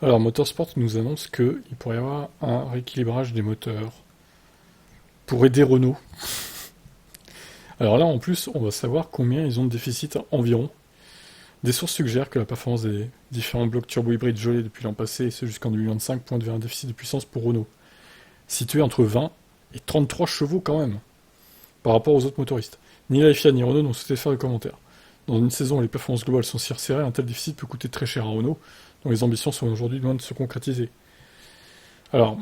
Alors, Motorsport nous annonce qu'il pourrait y avoir un rééquilibrage des moteurs pour aider Renault. Alors là, en plus, on va savoir combien ils ont de déficit environ. Des sources suggèrent que la performance des différents blocs turbo-hybrides gelés depuis l'an passé, et ce jusqu'en 2025, pointe vers un déficit de puissance pour Renault, situé entre 20 et 33 chevaux quand même, par rapport aux autres motoristes. Ni la FIA ni Renault n'ont souhaité faire de commentaires. Dans une saison où les performances globales sont si resserrées, un tel déficit peut coûter très cher à Renault, dont les ambitions sont aujourd'hui loin de se concrétiser. Alors,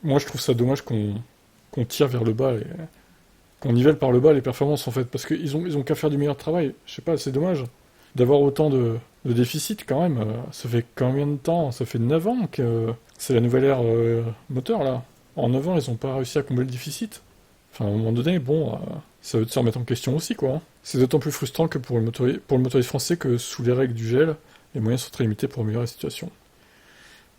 moi je trouve ça dommage qu'on tire vers le bas, qu'on nivelle par le bas les performances en fait, parce qu'ils ont qu'à faire du meilleur travail. Je sais pas, c'est dommage d'avoir autant de déficit quand même. Ça fait combien de temps? Ça fait 9 ans que c'est la nouvelle ère moteur là. En 9 ans, ils n'ont pas réussi à combler le déficit. Enfin, à un moment donné, bon, ça veut se remettre en question aussi, quoi. C'est d'autant plus frustrant que pour le motoriste français que sous les règles du gel, les moyens sont très limités pour améliorer la situation.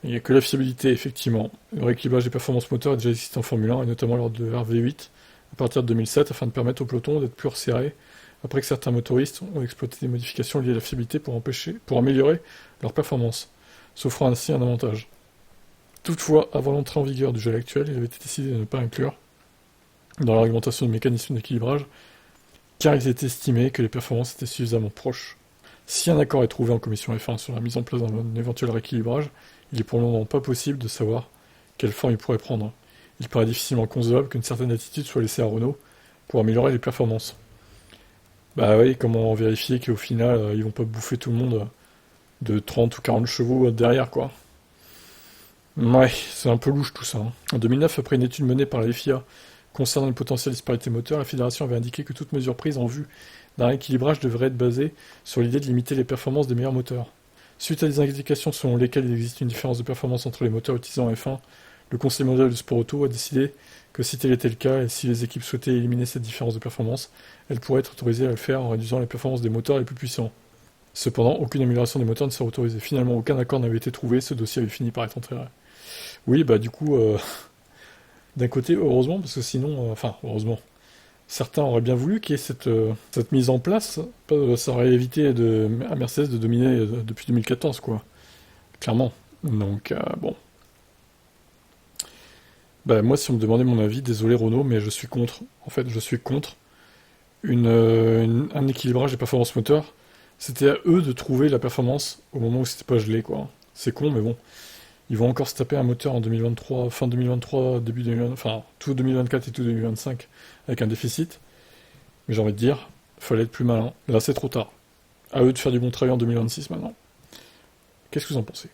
Il n'y a que la fiabilité, effectivement. Le rééquilibrage des performances moteurs est déjà existé en Formule 1, et notamment lors de RV8, à partir de 2007, afin de permettre au peloton d'être plus resserré, après que certains motoristes ont exploité des modifications liées à la fiabilité pour améliorer leur performance, s'offrant ainsi un avantage. Toutefois, avant l'entrée en vigueur du gel actuel, il avait été décidé de ne pas inclure dans la réglementation de mécanismes d'équilibrage, car il était estimé que les performances étaient suffisamment proches. Si un accord est trouvé en commission F1 sur la mise en place d'un éventuel rééquilibrage, il est pour le moment pas possible de savoir quelle forme il pourrait prendre. Il paraît difficilement concevable qu'une certaine attitude soit laissée à Renault pour améliorer les performances. Bah oui, comment vérifier qu'au final, ils vont pas bouffer tout le monde de 30 ou 40 chevaux derrière, quoi. Ouais, c'est un peu louche tout ça. En 2009, après une étude menée par la FIA concernant une potentielle disparité moteur, la fédération avait indiqué que toute mesure prise en vue d'un rééquilibrage devrait être basée sur l'idée de limiter les performances des meilleurs moteurs. Suite à des indications selon lesquelles il existe une différence de performance entre les moteurs utilisés en F1, le Conseil mondial de sport auto a décidé que si tel était le cas et si les équipes souhaitaient éliminer cette différence de performance, elles pourraient être autorisées à le faire en réduisant les performances des moteurs les plus puissants. Cependant, aucune amélioration des moteurs ne sera autorisée. Finalement, aucun accord n'avait été trouvé, ce dossier avait fini par être enterré. Oui, bah du coup, d'un côté, heureusement, parce que sinon, enfin, heureusement, certains auraient bien voulu qu'il y ait cette mise en place, ça aurait évité à Mercedes de dominer depuis 2014, quoi, clairement. Donc, bon. Bah, moi, si on me demandait mon avis, désolé Renault, mais je suis contre. En fait, je suis contre un équilibrage des performances moteurs. C'était à eux de trouver la performance au moment où c'était pas gelé, quoi. C'est con, mais bon. Ils vont encore se taper un moteur en 2023, fin 2023, début 2024, enfin tout 2024 et tout 2025 avec un déficit. Mais j'ai envie de dire, fallait être plus malin. Là, c'est trop tard. À eux de faire du bon travail en 2026 maintenant. Qu'est-ce que vous en pensez?